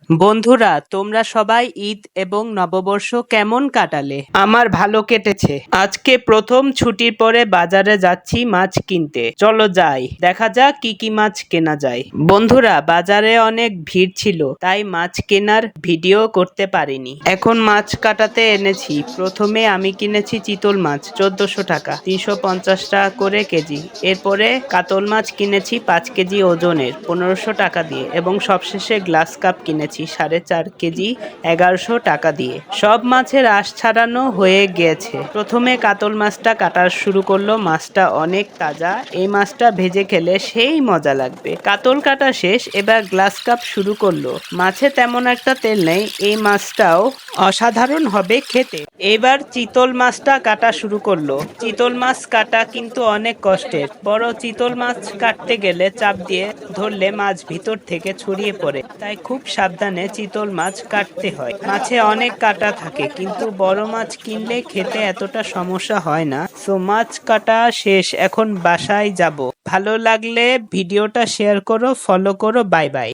বন্ধুরা, তোমরা সবাই ঈদ এবং নববর্ষ কেমন কাটালে? আমার ভালো কেটেছে। আজকে প্রথম ছুটির পরে বাজারে যাচ্ছি মাছ কিনতে। চলো যাই, দেখা যাক কি কি মাছ কেনা যায়। বন্ধুরা, বাজারে অনেক ভিড় ছিল, তাই মাছ কেনার ভিডিও করতে পারিনি। এখন মাছ কাটাতে এনেছি। প্রথমে আমি কিনেছি চিতল মাছ 1400 টাকা, 350 টাকা করে কেজি। এরপরে কাতল মাছ কিনেছি 5 কেজি ওজনের 1500 টাকা দিয়ে, এবং সবশেষে গ্লাস কাপ কিনেছি 4.5 কেজি 1100 টাকা দিয়ে। সব মাছের আঁশ ছাড়ানো হয়ে গিয়েছে। প্রথমে কাতল মাছটা কাটা শুরু করলো। মাছটা অনেক তাজা, এই মাছটা ভেজে খেলে সেই মজা লাগবে। কাতল কাটা শেষ, এবার গ্লাস কাপ শুরু করলো। মাছে তেমন একটা তেল নেই, এই মাছটাও অসাধারণ হবে খেতে। এবার চিতল মাছটা কাটা শুরু করলো। চিতল মাছ কাটা কিন্তু অনেক কষ্টের। বড় চিতল মাছ কাটতে গেলে চাপ দিয়ে ধরলে মাছ ভিতর থেকে ছড়িয়ে পড়ে, তাই খুব সাবধানে চিতল মাছ কাটতে হয়। মাছে অনেক কাটা থাকে, কিন্তু বড় মাছ কিনলে খেতে এতটা সমস্যা হয় না। সো মাছ কাটা শেষ, এখন বাসায় যাব। ভালো লাগলে ভিডিওটা শেয়ার করো, ফলো করো। Bye bye.